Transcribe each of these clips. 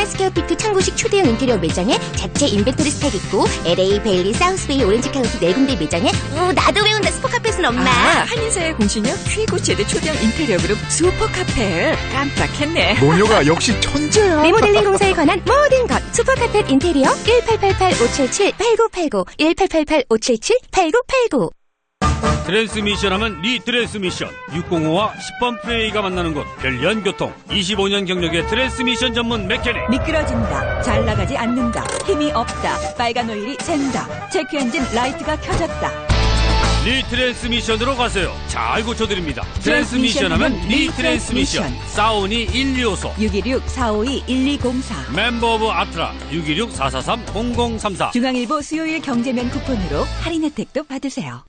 100만 스퀘어피트 창고식 초대형 인테리어 매장에 자체 인벤토리 스택 있고 LA, 베일리, 사우스베이, 오렌지 카운티 4군데 매장에 나도 외운다 슈퍼카펫은 엄마. 한인사의 공신력 최고 최대 초대형 인테리어 그룹 슈퍼카펫. 깜빡했네. 모녀가 역시 천재야. 리모델링 공사에 관한 모든 것 슈퍼카펫 인테리어 1888-577-8989 1888-577-8989. 트랜스미션 하면 니 트랜스미션 605와 10번 프레이가 만나는 곳 별연교통 25년 경력의 트랜스미션 전문 메케닉. 미끄러진다, 잘 나가지 않는다, 힘이 없다, 빨간 오일이 샌다, 체크 엔진 라이트가 켜졌다. 니 트랜스미션으로 가세요. 잘 고쳐드립니다. 트랜스미션 하면 니 트랜스미션. 사우니 125소 616-452-1204 멤버 오브 아트라 616-443-0034. 중앙일보 수요일 경제면 쿠폰으로 할인 혜택도 받으세요.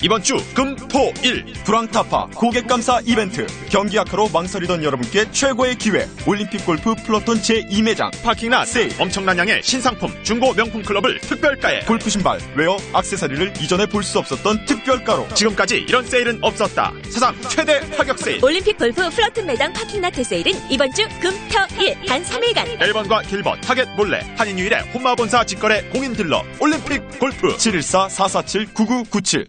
이번 주 금, 토, 일 브랑타파 고객감사 이벤트. 경기 악화로 망설이던 여러분께 최고의 기회. 올림픽 골프 플러톤 제2매장 파킹나 세일. 엄청난 양의 신상품 중고 명품 클럽을 특별가에. 골프 신발, 웨어, 액세서리를 이전에 볼 수 없었던 특별가로. 지금까지 이런 세일은 없었다. 사상 최대 파격 세일. 올림픽 골프 플러톤 매장 파킹나트 세일은 이번 주 금, 토, 일 단 3일간. 1번과 길번 타겟 몰래 한인유일의 혼마본사 직거래 공인 딜러 올림픽 골프 714-447-9997.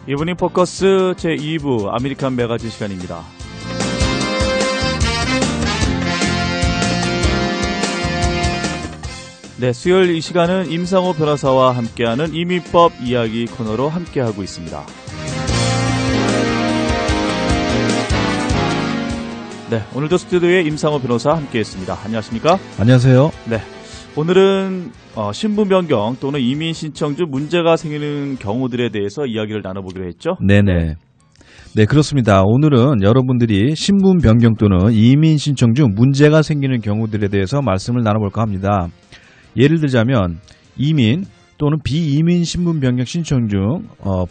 이브닝 포커스 제2부 아메리칸 매거진 시간입니다. 네, 수요일 이 시간은 임상호 변호사와 함께하는 이민법 이야기 코너로 함께하고 있습니다. 네, 오늘도 스튜디오에 임상호 변호사 함께했습니다. 안녕하십니까? 안녕하세요. 네, 오늘은 신분 변경 또는 이민 신청 중 문제가 생기는 경우들에 대해서 이야기를 나눠보기로 했죠? 네네. 네, 그렇습니다. 오늘은 여러분들이 신분 변경 또는 이민 신청 중 문제가 생기는 경우들에 대해서 말씀을 나눠볼까 합니다. 예를 들자면 이민 또는 비이민 신분 변경 신청 중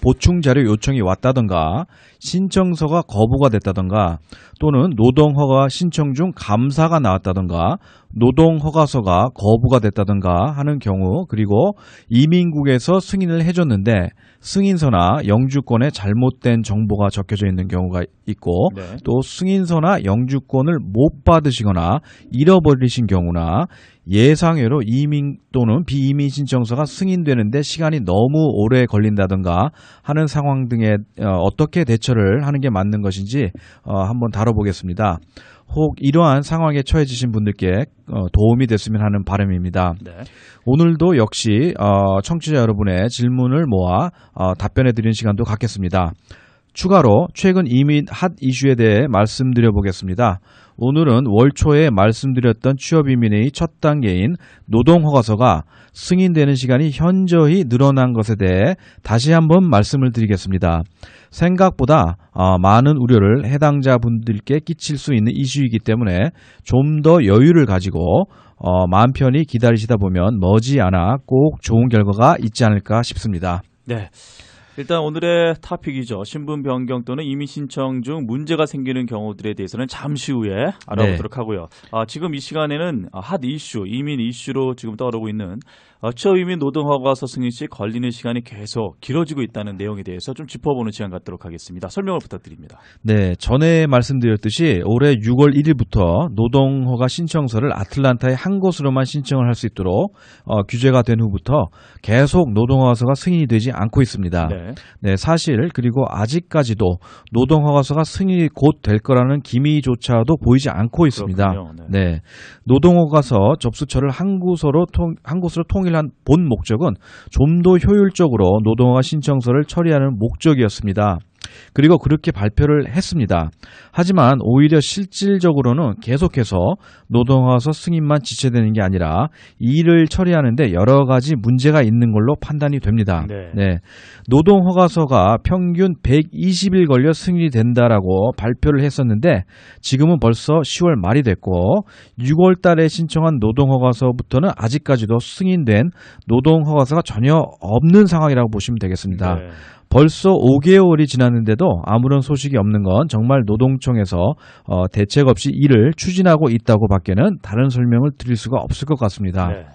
보충 자료 요청이 왔다던가 신청서가 거부가 됐다던가 또는 노동허가 신청 중 감사가 나왔다던가 노동허가서가 거부가 됐다던가 하는 경우, 그리고 이민국에서 승인을 해줬는데 승인서나 영주권에 잘못된 정보가 적혀져 있는 경우가 있고, 네. 또 승인서나 영주권을 못 받으시거나 잃어버리신 경우나 예상외로 이민 또는 비이민 신청서가 승인되는데 시간이 너무 오래 걸린다던가 하는 상황 등에 어떻게 대처를 하는 게 맞는 것인지 한번 다뤄보겠습니다. 혹 이러한 상황에 처해지신 분들께 도움이 됐으면 하는 바람입니다. 네. 오늘도 역시 청취자 여러분의 질문을 모아 답변해 드리는 시간도 갖겠습니다. 추가로 최근 이민 핫 이슈에 대해 말씀드려 보겠습니다. 오늘은 월 초에 말씀드렸던 취업이민의 첫 단계인 노동허가서가 승인되는 시간이 현저히 늘어난 것에 대해 다시 한번 말씀을 드리겠습니다. 생각보다 많은 우려를 해당자 분들께 끼칠 수 있는 이슈이기 때문에 좀 더 여유를 가지고 마음 편히 기다리시다 보면 머지않아 꼭 좋은 결과가 있지 않을까 싶습니다. 네. 일단 오늘의 토픽이죠. 신분 변경 또는 이민 신청 중 문제가 생기는 경우들에 대해서는 잠시 후에 알아보도록 하고요. 지금 이 시간에는 핫 이슈, 이민 이슈로 지금 떠오르고 있는 취업이민 노동허가서 승인 시 걸리는 시간이 계속 길어지고 있다는 내용에 대해서 좀 짚어보는 시간 갖도록 하겠습니다. 설명을 부탁드립니다. 네, 전에 말씀드렸듯이 올해 6월 1일부터 노동허가 신청서를 아틀란타의 한 곳으로만 신청을 할 수 있도록 규제가 된 후부터 계속 노동허가서가 승인이 되지 않고 있습니다. 네, 사실 그리고 아직까지도 노동허가서가 승인이 곧 될 거라는 기미조차도 보이지 않고 있습니다. 네, 노동허가서 접수처를 한 곳으로 통일한 본 목적은 좀 더 효율적으로 노동허가 신청서를 처리하는 목적이었습니다. 그리고 그렇게 발표를 했습니다. 하지만 오히려 실질적으로는 계속해서 노동허가서 승인만 지체되는 게 아니라 이 일을 처리하는데 여러 가지 문제가 있는 걸로 판단이 됩니다. 네. 노동허가서가 평균 120일 걸려 승인이 된다라고 발표를 했었는데 지금은 벌써 10월 말이 됐고 6월 달에 신청한 노동허가서부터는 아직까지도 승인된 노동허가서가 전혀 없는 상황이라고 보시면 되겠습니다. 벌써 5개월이 지났는데도 아무런 소식이 없는 건 정말 노동청에서 대책 없이 일을 추진하고 있다고 밖에는 다른 설명을 드릴 수가 없을 것 같습니다. 네.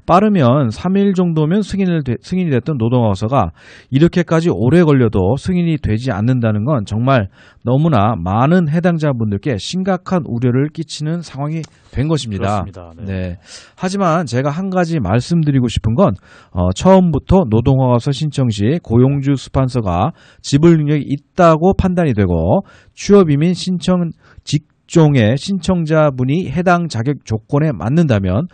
빠르면 3일 정도면 승인이 됐던 노동허가서가 이렇게까지 오래 걸려도 승인이 되지 않는다는 건 정말 너무나 많은 해당자분들께 심각한 우려를 끼치는 상황이 된 것입니다. 그렇습니다. 네. 하지만 제가 한 가지 말씀드리고 싶은 건 처음부터 노동허가서 신청 시 고용주 스폰서가 지불 능력이 있다고 판단이 되고 취업이민 신청 직종의 신청자분이 해당 자격 조건에 맞는다면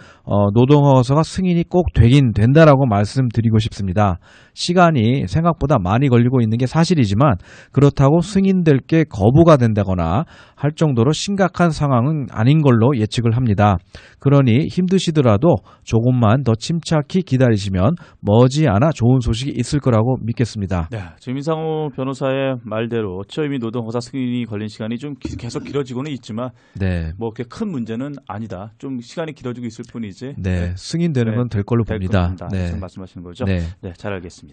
노동허가서가 승인이 꼭 되긴 된다라고 말씀드리고 싶습니다. 시간이 생각보다 많이 걸리고 있는 게 사실이지만 그렇다고 승인될 게 거부가 된다거나 할 정도로 심각한 상황은 아닌 걸로 예측을 합니다. 그러니 힘드시더라도 조금만 더 침착히 기다리시면 머지않아 좋은 소식이 있을 거라고 믿겠습니다. 네, 지금 이상호 변호사의 말대로 취업이민 노동허가 승인이 걸린 시간이 좀 계속 길어지고는 있지만 네. 뭐 그렇게 큰 문제는 아니다. 좀 시간이 길어지고 있을 뿐이지. 네, 승인되는 건 될 걸로 봅니다. 네. 네. 말씀하시는 거죠? 네. 네, 잘 알겠습니다.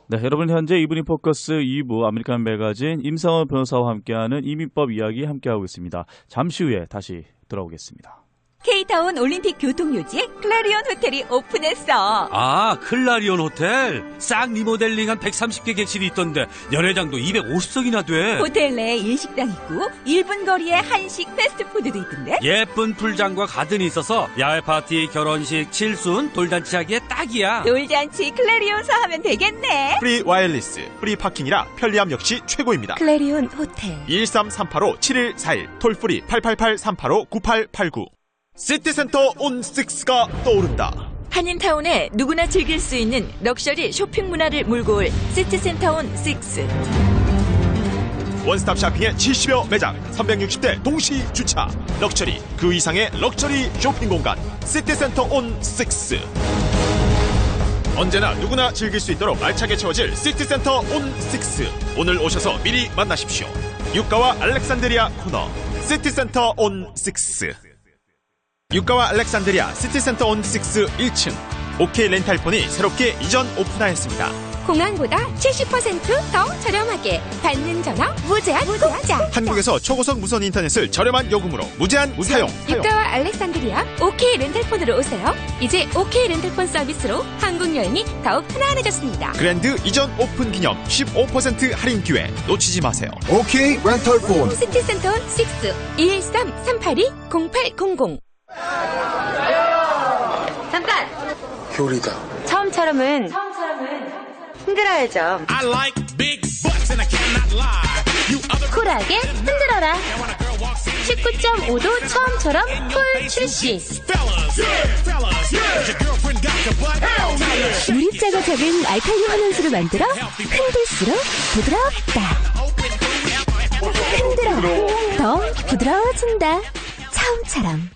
네, 여러분 현재 이브닝 포커스 2부 아메리칸 매거진 임상원 변호사와 함께하는 이민법 이야기 함께하고 있습니다. 잠시 후에 다시 돌아오겠습니다. K타운 올림픽 교통요지에 클라리온 호텔이 오픈했어. 아, 클라리온 호텔? 싹 리모델링한 130개 객실이 있던데 연회장도 250석이나 돼. 호텔 내에 일식당 있고 1분 거리에 한식 패스트푸드도 있던데. 예쁜 풀장과 가든이 있어서 야외 파티, 결혼식, 칠순, 돌잔치 하기에 딱이야. 돌잔치 클라리온서 하면 되겠네. 프리 와이어리스, 프리 파킹이라 편리함 역시 최고입니다. 클라리온 호텔. 12338-7141 톨프리 888-385-9889 시티센터 온 6가 떠오른다. 한인타운에 누구나 즐길 수 있는 럭셔리 쇼핑 문화를 몰고 올 시티센터온 6. 원스톱 쇼핑의 70여 매장 360대 동시 주차 럭셔리 그 이상의 럭셔리 쇼핑 공간 시티센터 온 6. 언제나 누구나 즐길 수 있도록 알차게 채워질 시티센터 온 6. 오늘 오셔서 미리 만나십시오. 유가와 알렉산드리아 코너 시티센터 온 6. 유가와 알렉산드리아 시티센터 온 6 1층 OK 렌탈폰이 새롭게 이전 오픈하였습니다. 공항보다 70%더 저렴하게 받는 전화 무제한 공짜. 한국에서 초고속 무선 인터넷을 저렴한 요금으로 무제한 사용. 유가와 알렉산드리아 OK 렌탈폰으로 오세요. 이제 OK 렌탈폰 서비스로 한국 여행이 더욱 편안해졌습니다. 그랜드 이전 오픈 기념 15% 할인 기회 놓치지 마세요. OK 렌털폰. 시티센터 6 213-382-0800. 잠깐! 효리다. 처음처럼은 흔들어야죠. 쿨하게 흔들어라. 19.5도 처음처럼 쿨 출시. 누립자가 적은 알칼리 환원수를 만들어 흔들수록 부드럽다. 흔들어 더 부드러워진다. 처음처럼.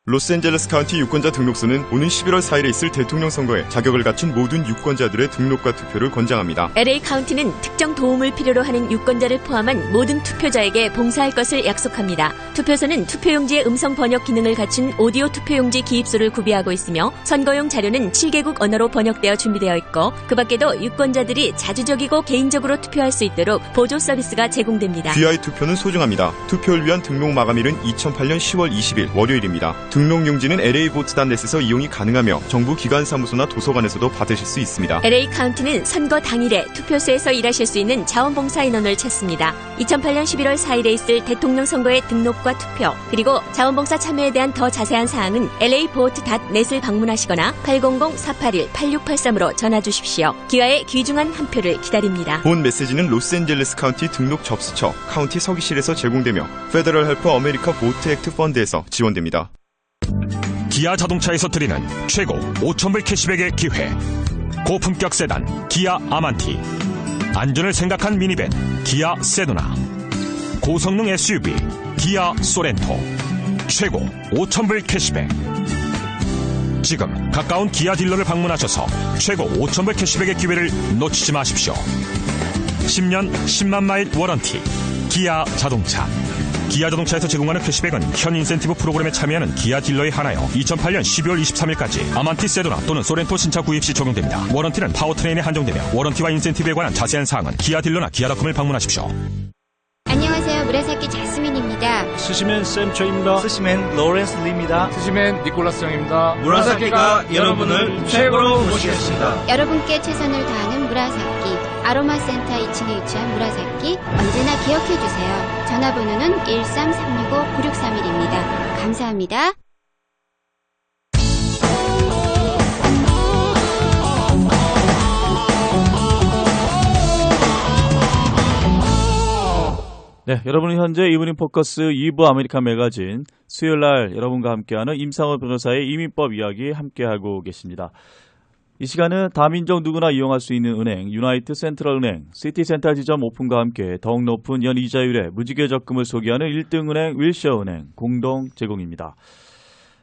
로스앤젤레스 카운티 유권자 등록소는 오는 11월 4일에 있을 대통령 선거에 자격을 갖춘 모든 유권자들의 등록과 투표를 권장합니다. LA 카운티는 특정 도움을 필요로 하는 유권자를 포함한 모든 투표자에게 봉사할 것을 약속합니다. 투표소는 투표용지의 음성 번역 기능을 갖춘 오디오 투표용지 기입소를 구비하고 있으며 선거용 자료는 7개국 언어로 번역되어 준비되어 있고 그 밖에도 유권자들이 자주적이고 개인적으로 투표할 수 있도록 보조 서비스가 제공됩니다. 귀하의 투표는 소중합니다. 투표를 위한 등록 마감일은 2008년 10월 20일 월요일입니다. 등록용지는 LA보트닷넷에서 이용이 가능하며 정부 기관 사무소나 도서관에서도 받으실 수 있습니다. LA 카운티는 선거 당일에 투표소에서 일하실 수 있는 자원봉사 인원을 찾습니다. 2008년 11월 4일에 있을 대통령 선거의 등록과 투표 그리고 자원봉사 참여에 대한 더 자세한 사항은 LA보트닷넷을 방문하시거나 800-481-8683으로 전화 주십시오. 기아의 귀중한 한 표를 기다립니다. 본 메시지는 로스앤젤레스 카운티 등록 접수처 카운티 서기실에서 제공되며 페더럴 헬프 아메리카 보트 액트 펀드에서 지원됩니다. 기아 자동차에서 드리는 최고 5,000불 캐시백의 기회. 고품격 세단 기아 아만티, 안전을 생각한 미니밴 기아 세도나, 고성능 SUV 기아 소렌토. 최고 5,000불 캐시백. 지금 가까운 기아 딜러를 방문하셔서 최고 5,000불 캐시백의 기회를 놓치지 마십시오. 10년 10만 마일 워런티 기아 자동차. 기아 자동차에서 제공하는 캐시백은 현 인센티브 프로그램에 참여하는 기아 딜러에 한하여 2008년 12월 23일까지 아만티 세도나 또는 소렌토 신차 구입 시 적용됩니다. 워런티는 파워트레인에 한정되며 워런티와 인센티브에 관한 자세한 사항은 기아 딜러나 기아닷컴을 방문하십시오. 안녕하세요. 무라사키 자스민입니다. 스시맨 샘초입니다. 스시맨 로렌스 리입니다. 스시맨 니콜라스 형입니다. 무라사키가 여러분을 최고로 모시겠습니다. 여러분께 최선을 다하는 무라사키. 아로마 센터 2층에 위치한 무라사키. 언제나 기억해주세요. 전화번호는 13-365-9631입니다. 감사합니다. 네, 여러분은 현재 이브닝 포커스 2부 아메리칸 매거진 수요일날 여러분과 함께하는 임상호 변호사의 이민법 이야기 함께하고 계십니다. 이 시간은 다민족 누구나 이용할 수 있는 은행 유나이트 센트럴은행 시티센터 지점 오픈과 함께 더욱 높은 연 이자율의 무지개 적금을 소개하는 1등은행 윌셔은행 공동 제공입니다.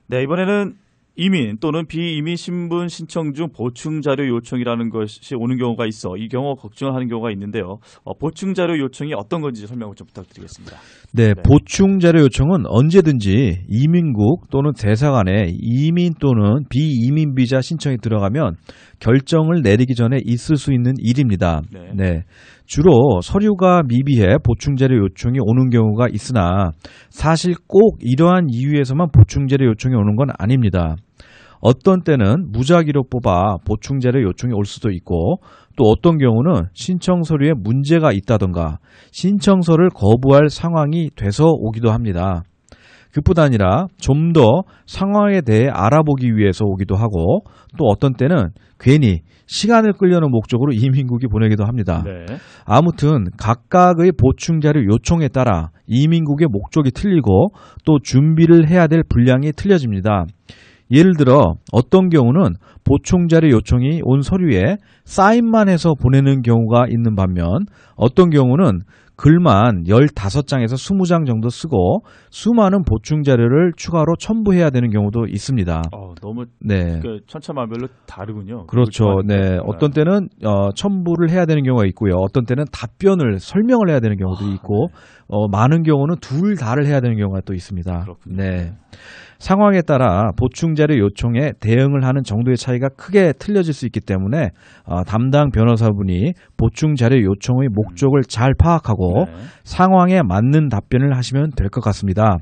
네, 이번에는 이민 또는 비이민 신분 신청 중 보충 자료 요청이라는 것이 오는 경우가 있어 이 경우 걱정을 하는 경우가 있는데요. 보충 자료 요청이 어떤 건지 설명을 좀 부탁드리겠습니다. 네, 보충 자료 요청은 언제든지 이민국 또는 대사관에 이민 또는 비이민 비자 신청이 들어가면 결정을 내리기 전에 있을 수 있는 일입니다. 네. 주로 서류가 미비해 보충 자료 요청이 오는 경우가 있으나 사실 꼭 이러한 이유에서만 보충 자료 요청이 오는 건 아닙니다. 어떤 때는 무작위로 뽑아 보충 자료 요청이 올 수도 있고 또 어떤 경우는 신청 서류에 문제가 있다던가 신청서를 거부할 상황이 돼서 오기도 합니다. 그뿐 아니라 좀 더 상황에 대해 알아보기 위해서 오기도 하고 또 어떤 때는 괜히 시간을 끌려는 목적으로 이민국이 보내기도 합니다. 네. 아무튼 각각의 보충 자료 요청에 따라 이민국의 목적이 틀리고 또 준비를 해야 될 분량이 틀려집니다. 예를 들어 어떤 경우는 보충 자료 요청이 온 서류에 사인만 해서 보내는 경우가 있는 반면 어떤 경우는 글만 15장에서 20장 정도 쓰고 수많은 보충 자료를 추가로 첨부해야 되는 경우도 있습니다. 너무 네. 천차만별로 다르군요. 그렇죠. 네. 어떤 때는 첨부를 해야 되는 경우가 있고요. 어떤 때는 답변을 설명을 해야 되는 경우도 있고 많은 경우는 둘 다를 해야 되는 경우가 또 있습니다. 그렇군요. 네. 상황에 따라 보충 자료 요청에 대응을 하는 정도의 차이가 크게 틀려질 수 있기 때문에 담당 변호사분이 보충 자료 요청의 목적을 잘 파악하고 상황에 맞는 답변을 하시면 될 것 같습니다.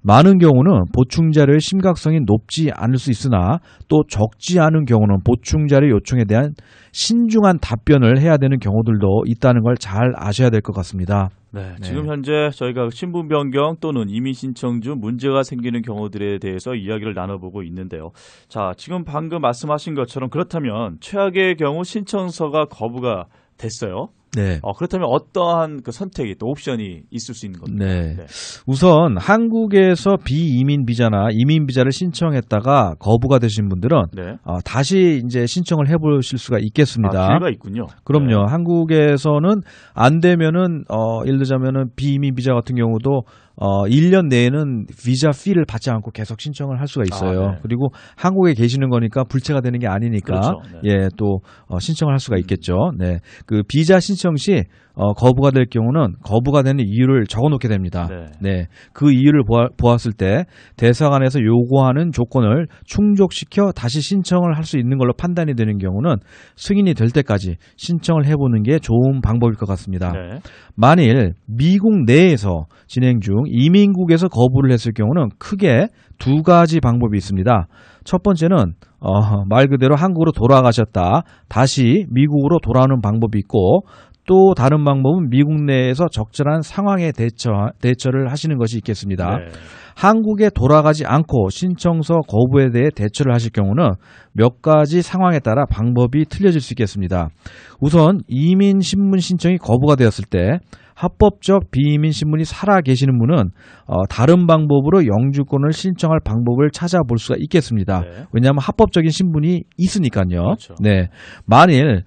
많은 경우는 보충 자료의 심각성이 높지 않을 수 있으나 또 적지 않은 경우는 보충 자료 요청에 대한 신중한 답변을 해야 되는 경우들도 있다는 걸 잘 아셔야 될 것 같습니다. 네, 지금 현재 저희가 신분 변경 또는 이민 신청 중 문제가 생기는 경우들에 대해서 이야기를 나눠보고 있는데요. 자, 지금 방금 말씀하신 것처럼 그렇다면 최악의 경우 신청서가 거부가 됐어요. 네. 그렇다면 어떠한 그 선택이 또 옵션이 있을 수 있는 겁니까? 네. 우선 한국에서 비이민 비자나 이민 비자를 신청했다가 거부가 되신 분들은 다시 이제 신청을 해보실 수가 있겠습니다. 기회가 있군요. 그럼요. 한국에서는 안 되면은 예를 들자면은 비이민 비자 같은 경우도 1년 내에는 비자 피를 받지 않고 계속 신청을 할 수가 있어요. 그리고 한국에 계시는 거니까 불체가 되는 게 아니니까 예, 또 신청을 할 수가 있겠죠. 네. 그 비자 신청 시 거부가 될 경우는 거부가 되는 이유를 적어놓게 됩니다. 네. 그 이유를 보았을 때 대사관에서 요구하는 조건을 충족시켜 다시 신청을 할 수 있는 걸로 판단이 되는 경우는 승인이 될 때까지 신청을 해보는 게 좋은 방법일 것 같습니다. 만일 미국 내에서 진행 중 이민국에서 거부를 했을 경우는 크게 두 가지 방법이 있습니다. 첫 번째는 말 그대로 한국으로 돌아가셨다 다시 미국으로 돌아오는 방법이 있고 또 다른 방법은 미국 내에서 적절한 상황에 대처를 하시는 것이 있겠습니다. 한국에 돌아가지 않고 신청서 거부에 대해 대처를 하실 경우는 몇 가지 상황에 따라 방법이 틀려질 수 있겠습니다. 우선 이민 신분 신청이 거부가 되었을 때 합법적 비이민 신분이 살아 계시는 분은 다른 방법으로 영주권을 신청할 방법을 찾아볼 수가 있겠습니다. 왜냐하면 합법적인 신분이 있으니까요. 네. 만일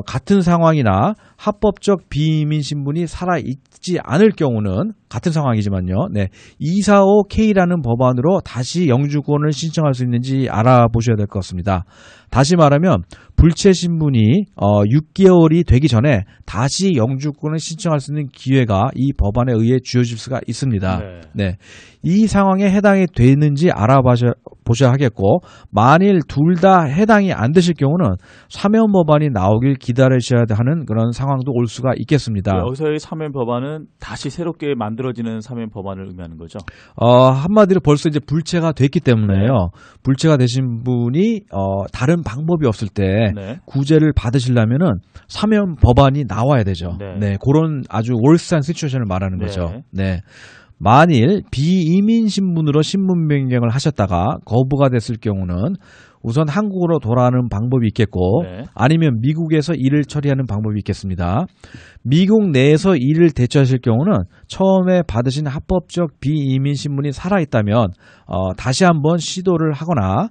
같은 상황이나 합법적 비이민 신분이 살아있지 않을 경우는 같은 상황이지만요. 네, 245K라는 법안으로 다시 영주권을 신청할 수 있는지 알아보셔야 될 것 같습니다. 다시 말하면 불체 신분이 6개월이 되기 전에 다시 영주권을 신청할 수 있는 기회가 이 법안에 의해 주어질 수가 있습니다. 네. 이 상황에 해당이 되는지 알아보셔야 하겠고, 만일 둘 다 해당이 안 되실 경우는 사면 법안이 나오길 기다리셔야 하는 그런 상황도 올 수가 있겠습니다. 여기서의 사면 법안은 다시 새롭게 만들어지는 사면 법안을 의미하는 거죠? 한마디로 벌써 이제 불체가 됐기 때문에요. 불체가 되신 분이 다른 방법이 없을 때 구제를 받으시려면은 사면 법안이 나와야 되죠. 네, 그런 아주 월스한 시츄에이션을 말하는 거죠. 네. 만일 비이민 신분으로 신분 변경을 하셨다가 거부가 됐을 경우는 우선 한국으로 돌아가는 방법이 있겠고, 아니면 미국에서 일을 처리하는 방법이 있겠습니다. 미국 내에서 일을 대처하실 경우는 처음에 받으신 합법적 비이민 신분이 살아있다면 다시 한번 시도를 하거나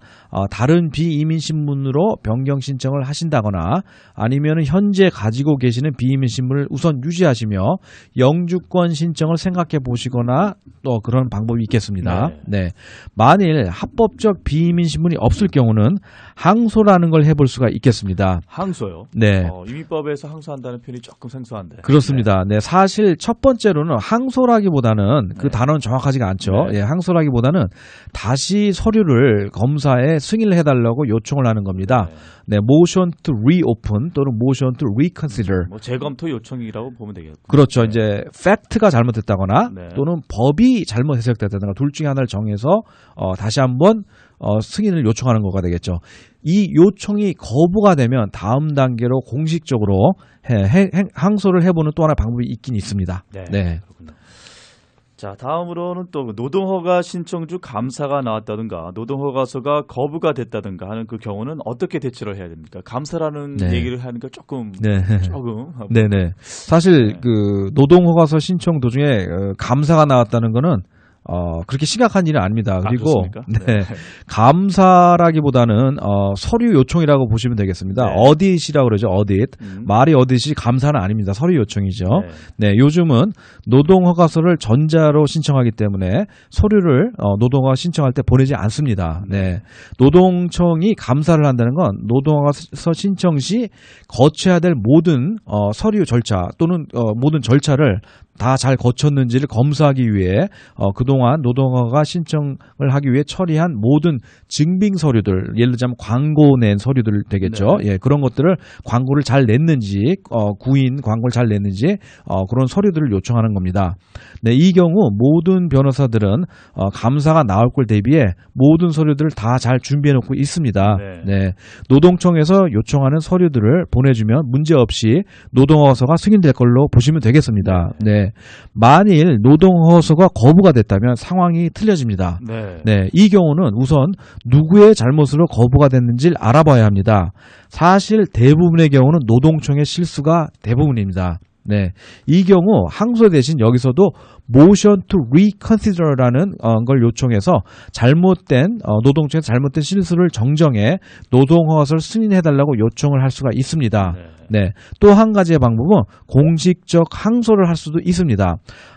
다른 비이민 신분으로 변경 신청을 하신다거나, 아니면 현재 가지고 계시는 비이민 신분을 우선 유지하시며 영주권 신청을 생각해 보시거나 또 그런 방법이 있겠습니다. 네. 만일 합법적 비이민 신분이 없을 경우는 항소라는 걸 해볼 수가 있겠습니다. 항소요? 네. 이민법에서 항소한다는 표현이 조금 생소한데. 그렇습니다. 네. 사실 첫 번째로는 항소라기보다는 그 단어는 정확하지가 않죠. 예, 항소라기보다는 다시 서류를 검사에 승인을 해달라고 요청을 하는 겁니다. 네, motion to reopen 또는 motion to reconsider. 재검토 요청이라고 보면 되겠군요. 그렇죠. 이제 팩트가 잘못됐다거나 또는 법이 잘못 해석됐다거나 둘 중에 하나를 정해서 다시 한번 승인을 요청하는 거가 되겠죠. 이 요청이 거부가 되면 다음 단계로 공식적으로 항소를 해보는 또 하나의 방법이 있긴 있습니다. 네. 그렇군요. 자, 다음으로는 또 노동허가 신청 중 감사가 나왔다든가 노동허가서가 거부가 됐다든가 하는 그 경우는 어떻게 대처를 해야 됩니까? 감사라는 얘기를 하니까 조금 네네. 사실 그 노동허가서 신청 도중에 감사가 나왔다는 거는 그렇게 심각한 일은 아닙니다. 그리고 감사라기보다는 서류 요청이라고 보시면 되겠습니다. 어딧이라고 그러죠. 어딧. 말이 어딧이 감사는 아닙니다. 서류 요청이죠. 네, 요즘은 노동허가서를 전자로 신청하기 때문에 서류를 노동허가 신청할 때 보내지 않습니다. 네, 노동청이 감사를 한다는 건 노동허가서 신청 시 거쳐야 될 모든 서류 절차 또는 모든 절차를 다 잘 거쳤는지를 검사하기 위해 그동안 노동허가 신청을 하기 위해 처리한 모든 증빙 서류들, 예를 들자면 광고 낸 서류들 되겠죠. 예, 그런 것들을 광고를 잘 냈는지, 구인 광고를 잘 냈는지 그런 서류들을 요청하는 겁니다. 네, 이 경우 모든 변호사들은 감사가 나올 걸 대비해 모든 서류들을 다 잘 준비해 놓고 있습니다. 네, 노동청에서 요청하는 서류들을 보내주면 문제 없이 노동허가서가 승인될 걸로 보시면 되겠습니다. 네. 만일 노동허가서가 거부가 됐다면 상황이 틀려집니다. 네, 이 경우는 우선 누구의 잘못으로 거부가 됐는지를 알아봐야 합니다. 사실 대부분의 경우는 노동청의 실수가 대부분입니다. 네, 이 경우 항소 대신 여기서도 motion to reconsider라는 걸 요청해서 잘못된 노동청에서 잘못된 실수를 정정해 노동허가서를 승인해달라고 요청을 할 수가 있습니다. 네, 또 한 가지의 방법은 공식적 항소를 할 수도 있습니다.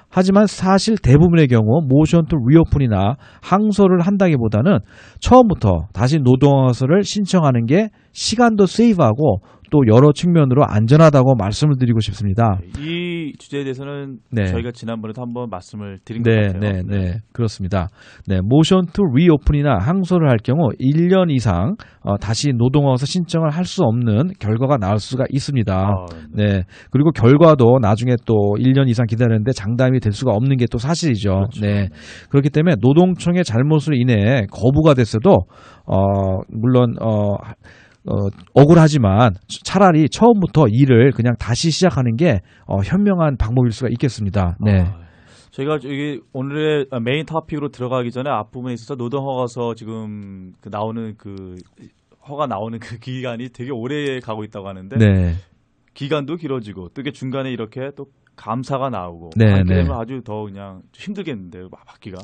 하지만 사실 대부분의 경우 motion to reopen이나 항소를 한다기보다는 처음부터 다시 노동허가서를 신청하는 게 시간도 세이브하고 또 여러 측면으로 안전하다고 말씀을 드리고 싶습니다. 이 주제에 대해서는 저희가 지난번에도 한번 말씀을 드린 것 같아요. 네, 그렇습니다. 네, motion to reopen이나 항소를 할 경우 1년 이상 다시 노동허가서 신청을 할 수 없는 결과가 나올 수가 있습니다. 네, 그리고 결과도 나중에 또 1년 이상 기다렸는데 장담이 될 수가 없는 게 또 사실이죠. 그렇죠. 네, 그렇기 때문에 노동청의 잘못으로 인해 거부가 됐어도 물론 억울하지만 차라리 처음부터 일을 그냥 다시 시작하는 게 현명한 방법일 수가 있겠습니다. 네. 저희가 여기 오늘의 메인 토픽으로 들어가기 전에 앞부분에 있어서 노동허가서 지금 나오는 그 허가 나오는 그 기간이 되게 오래 가고 있다고 하는데 기간도 길어지고 또 이게 중간에 이렇게 또 감사가 나오고 하게 되면 아주 더 그냥 힘들겠는데요, 받기가.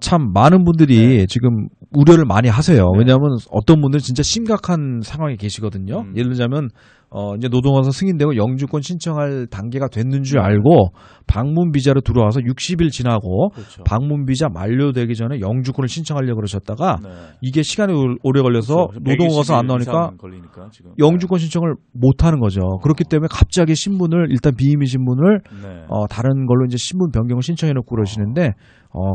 참 많은 분들이 지금 우려를 많이 하세요. 왜냐하면 어떤 분들은 진짜 심각한 상황에 계시거든요. 예를 들자면 이제 노동화서 승인되고 영주권 신청할 단계가 됐는 줄 알고 방문 비자로 들어와서 60일 지나고 그렇죠. 방문 비자 만료되기 전에 영주권을 신청하려고 그러셨다가 이게 시간이 오래 걸려서 그렇죠. 노동화서 안 나오니까 걸리니까 지금. 영주권 신청을 못 하는 거죠. 그렇기 때문에 갑자기 신분을 일단 비임의 신분을 다른 걸로 이제 신분 변경을 신청해 놓고 그러시는데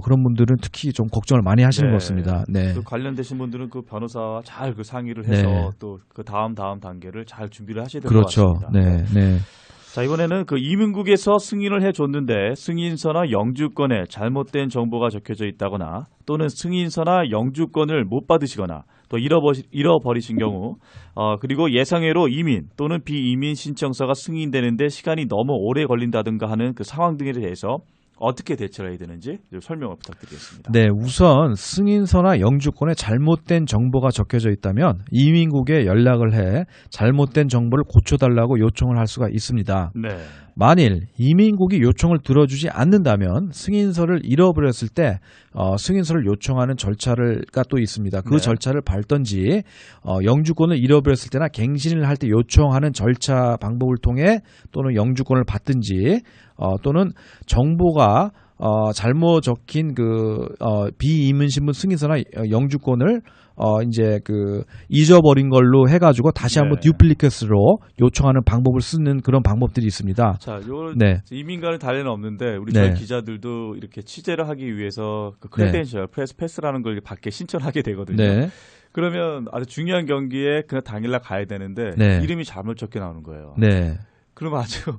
그런 분들은 특히 좀 걱정을 많이 하시는 것 같습니다. 네. 또 관련되신 분들은 그 변호사와 잘 그 상의를 해서 또 그 다음 단계를 잘 준비를 하셔야 될 것 그렇죠. 같습니다. 네. 네. 자, 이번에는 그 이민국에서 승인을 해줬는데 승인서나 영주권에 잘못된 정보가 적혀져 있다거나 또는 승인서나 영주권을 못 받으시거나 또 잃어버리신 경우 그리고 예상외로 이민 또는 비이민 신청서가 승인되는데 시간이 너무 오래 걸린다든가 하는 그 상황 등에 대해서 어떻게 대처를 해야 되는지 좀 설명을 부탁드리겠습니다. 네, 우선 승인서나 영주권에 잘못된 정보가 적혀져 있다면 이민국에 연락을 해 잘못된 정보를 고쳐달라고 요청을 할 수가 있습니다. 네. 만일 이민국이 요청을 들어주지 않는다면 승인서를 잃어버렸을 때 승인서를 요청하는 절차가 또 있습니다. 그 절차를 밟던지 영주권을 잃어버렸을 때나 갱신을 할 때 요청하는 절차 방법을 통해 또는 영주권을 받든지 또는 정보가 잘못 적힌 그 비이민 신분 승인서나 영주권을 이제 그 잊어버린 걸로 해가지고 다시 한번 듀플리케이트로 요청하는 방법을 쓰는 그런 방법들이 있습니다. 자, 요 이민간의 달래는 없는데 우리 저희 기자들도 이렇게 취재를 하기 위해서 그 크레덴셜 패스라는 걸 받게 신청하게 되거든요. 네. 그러면 아주 중요한 경기에 그냥 당일날 가야 되는데 이름이 잘못 적혀 나오는 거예요. 네. 그러면 아주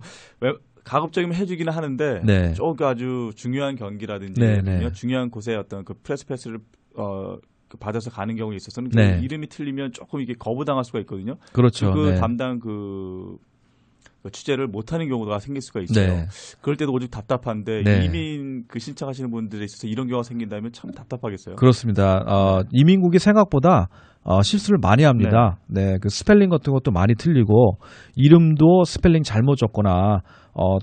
가급적이면 해주기는 하는데 조금 아주 중요한 경기라든지 중요한 곳에 어떤 그 패스를 받아서 가는 경우에 있어서는 이름이 틀리면 조금 이게 거부당할 수가 있거든요. 그렇죠. 그 담당 그 취재를 못하는 경우가 생길 수가 있어요. 그럴 때도 오직 답답한데 이민 그 신청하시는 분들에 있어서 이런 경우가 생긴다면 참 답답하겠어요. 그렇습니다. 이민국이 생각보다 실수를 많이 합니다. 네, 그 스펠링 같은 것도 많이 틀리고 이름도 스펠링 잘못 적거나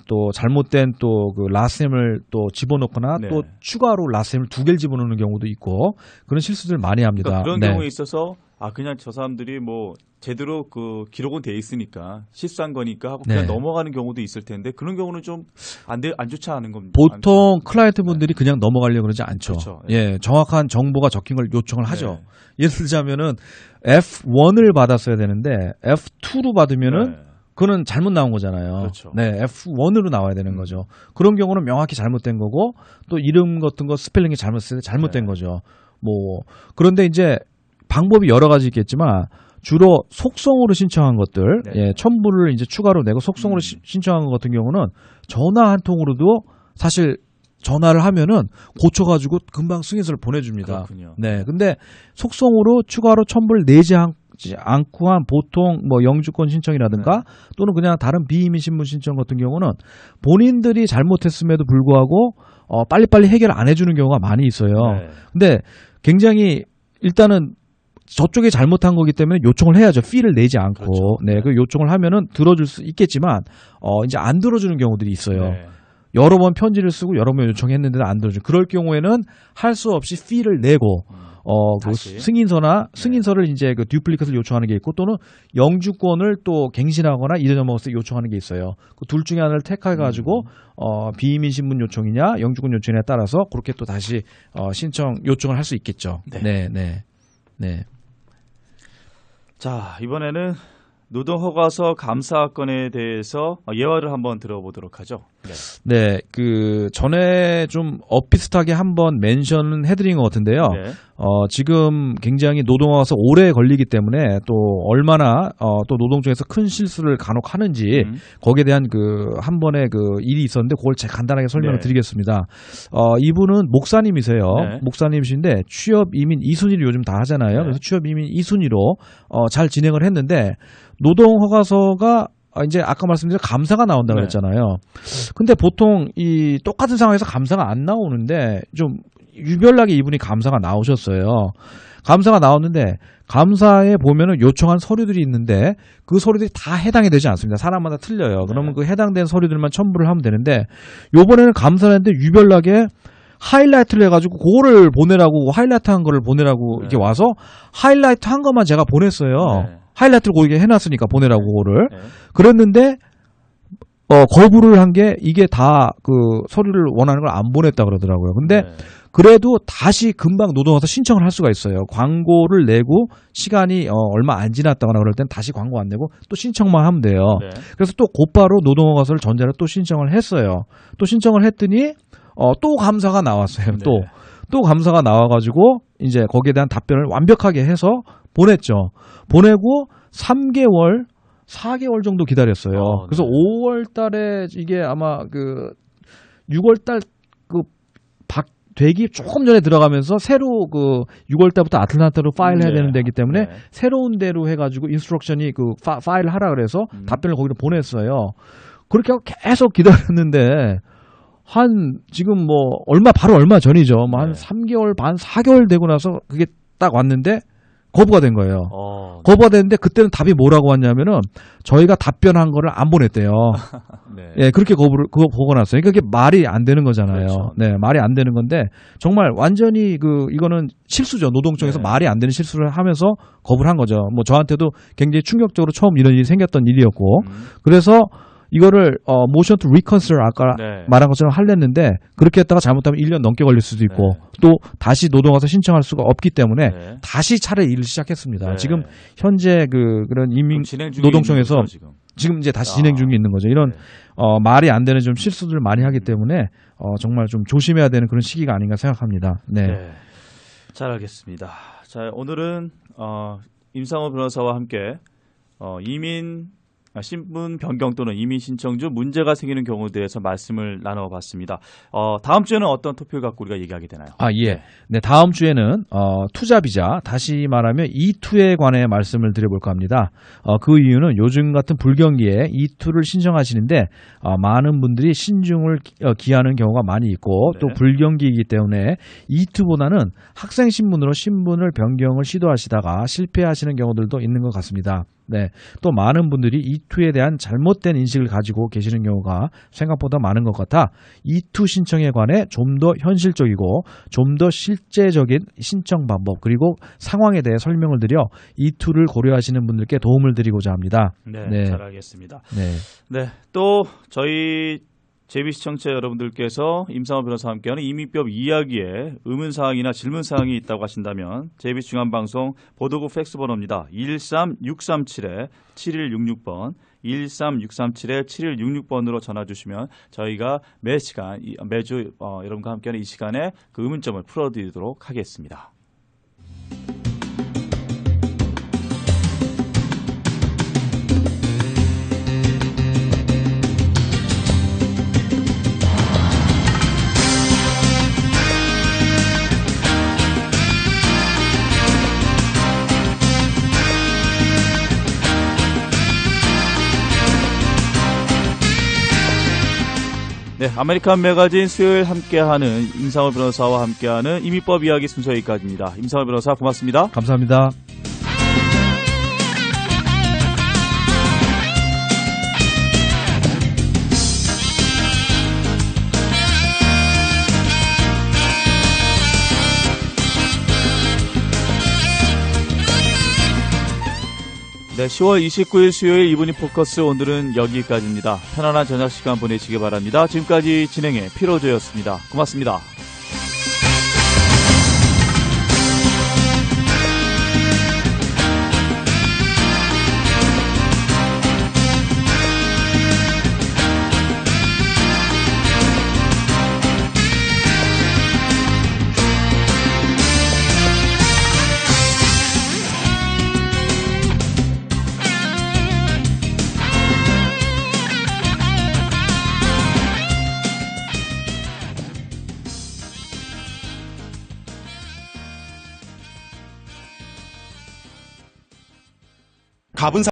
또 잘못된 또 그 라스네임을 또 집어넣거나 또 추가로 라스네임을 2개를 집어넣는 경우도 있고 그런 실수들 많이 합니다. 그러니까 그런 경우에 있어서 그냥 저 사람들이 뭐 제대로 그 기록은 돼 있으니까 실수한 거니까 하고 그냥 넘어가는 경우도 있을 텐데 그런 경우는 좀 안 좋지 않은 겁니다. 보통 클라이언트 분들이 그냥 넘어가려고 그러지 않죠. 그렇죠. 예, 정확한 정보가 적힌 걸 요청을 하죠. 예를 들자면은 F1을 받았어야 되는데 F2로 받으면은 그거는 잘못 나온 거잖아요. 그렇죠. 네, F1으로 나와야 되는 거죠. 그런 경우는 명확히 잘못된 거고 또 이름 같은 거 스펠링이 잘못된 거죠. 뭐 그런데 이제 방법이 여러 가지 있겠지만 주로 속성으로 신청한 것들, 첨부를 이제 추가로 내고 속성으로 신청한 것 같은 경우는 전화 한 통으로도 사실 전화를 하면은 고쳐가지고 금방 승인서를 보내줍니다. 그렇군요. 네, 근데 속성으로 추가로 첨부를 내지 않고 한 보통 뭐 영주권 신청이라든가 또는 그냥 다른 비이민 신분 신청 같은 경우는 본인들이 잘못했음에도 불구하고 빨리빨리 해결 안 해주는 경우가 많이 있어요. 근데 굉장히 일단은 저쪽이 잘못한 거기 때문에 요청을 해야죠. 피를 내지 않고. 그 요청을 하면은 들어줄 수 있겠지만, 이제 안 들어주는 경우들이 있어요. 여러 번 편지를 쓰고 여러 번 요청했는데도 안 들어주고. 그럴 경우에는 할 수 없이 피를 내고, 그 승인서를 이제 그 듀플리케이트를 요청하는 게 있고 또는 영주권을 또 갱신하거나 잊어먹었을 때 요청하는 게 있어요. 그 둘 중에 하나를 택해가지고, 비이민 신분 요청이냐, 영주권 요청이냐에 따라서 그렇게 또 다시, 요청을 할 수 있겠죠. 네. 자, 이번에는 노동허가서 감사건에 대해서 예화를 한번 들어보도록 하죠. 네, 그 전에 좀 비슷하게 한번 멘션은 해드린 것 같은데요. 지금 굉장히 노동허가서 오래 걸리기 때문에 또 얼마나 또 노동청에서 큰 실수를 간혹 하는지 거기에 대한 그 한 번의 그 일이 있었는데 그걸 제가 간단하게 설명을 드리겠습니다. 이분은 목사님이세요. 목사님이신데 취업 이민 2순위를 요즘 다 하잖아요. 그래서 취업 이민 2순위로 잘 진행을 했는데 노동허가서가 이제 아까 말씀드린 감사가 나온다고 그랬잖아요. 근데 보통 이 똑같은 상황에서 감사가 안 나오는데 좀 유별나게 이분이 감사가 나오셨어요. 감사가 나왔는데 감사에 보면은 요청한 서류들이 있는데 그 서류들이 다 해당이 되지 않습니다. 사람마다 틀려요. 그러면 그 해당된 서류들만 첨부를 하면 되는데 요번에는 감사를 했는데 유별나게 하이라이트를 해가지고 그거를 보내라고 하이라이트 한 거를 보내라고 이렇게 와서 하이라이트 한 것만 제가 보냈어요. 하이라이트를 거기에 해놨으니까 보내라고 그거를 그랬는데 거부를 한 게 이게 다 그 서류를 원하는 걸 안 보냈다 그러더라고요. 근데 그래도 다시 금방 노동화서 신청을 할 수가 있어요. 광고를 내고 시간이 얼마 안 지났다거나 그럴 땐 다시 광고 안 내고 또 신청만 하면 돼요. 그래서 또 곧바로 노동허가서를 전자로 또 신청을 했어요. 또 신청을 했더니 또 감사가 나왔어요. 또 감사가 나와가지고 이제 거기에 대한 답변을 완벽하게 해서 보냈죠. 보내고 3개월 4개월 정도 기다렸어요. 그래서 5월 달에 이게 아마 그 6월 달 그 되기 조금 전에 들어가면서 새로 그 6월 달부터 아틀란타로 파일 해야 되는 데기 때문에 새로운 데로 해가지고 인스트럭션이 그 파일을 하라 그래서 답변을 거기로 보냈어요. 그렇게 하고 계속 기다렸는데 한 지금 뭐 바로 얼마 전이죠. 뭐 한 3개월 반 4개월 되고 나서 그게 딱 왔는데 거부가 된 거예요. 거부가 됐는데 그때는 답이 뭐라고 왔냐면은 저희가 답변한 거를 안 보냈대요. 예, 그렇게 그거 보고 났어요. 그러니까 이게 말이 안 되는 거잖아요. 그렇죠. 네, 말이 안 되는 건데 정말 완전히 이거는 실수죠. 노동청에서 말이 안 되는 실수를 하면서 거부를 한 거죠. 뭐 저한테도 굉장히 충격적으로 처음 이런 일이 생겼던 일이었고 그래서 이거를 모션 투 리컨슬 아까 말한 것처럼 하려는데 그렇게 했다가 잘못하면 1년 넘게 걸릴 수도 있고 또 다시 노동화서 신청할 수가 없기 때문에 다시 차례 일을 시작했습니다. 지금 현재 그런 이민 노동청에서 지금 이제 다시 진행 중에 있는 거죠. 이런 말이 안 되는 좀 실수들을 많이 하기 때문에 정말 좀 조심해야 되는 그런 시기가 아닌가 생각합니다. 잘 알겠습니다. 자, 오늘은 임상호 변호사와 함께 신분 변경 또는 이민 신청 중 문제가 생기는 경우에 대해서 말씀을 나눠봤습니다. 다음 주에는 어떤 토픽을 갖고 우리가 얘기하게 되나요? 네, 다음 주에는 투자 비자, 다시 말하면 E2에 관해 말씀을 드려볼까 합니다. 그 이유는 요즘 같은 불경기에 E2를 신청하시는데 많은 분들이 신중을 기하는 경우가 많이 있고 또 불경기이기 때문에 E2보다는 학생 신분으로 신분을 변경을 시도하시다가 실패하시는 경우들도 있는 것 같습니다. 또 많은 분들이 E2에 대한 잘못된 인식을 가지고 계시는 경우가 생각보다 많은 것 같아 E2 신청에 관해 좀 더 현실적이고 좀 더 실제적인 신청 방법 그리고 상황에 대해 설명을 드려 E2를 고려하시는 분들께 도움을 드리고자 합니다. 잘 알겠습니다. 또 저희 JBC 청취자 여러분들께서 임상호 변호사와 함께하는 이민법 이야기에 의문사항이나 질문사항이 있다고 하신다면 JBC 중앙방송 보도국 팩스번호입니다. 13637-7166번 13637-7166번으로 전화 주시면 저희가 매주 여러분과 함께하는 이 시간에 그 의문점을 풀어드리도록 하겠습니다. 아메리칸 매거진 수요일 함께하는 임상호 변호사와 함께하는 이민법 이야기 순서 여기까지입니다. 임상호 변호사 고맙습니다. 감사합니다. 네, 10월 29일 수요일 이브닝 포커스 오늘은 여기까지입니다. 편안한 저녁 시간 보내시기 바랍니다. 지금까지 진행의 피로조였습니다. 고맙습니다. 갑은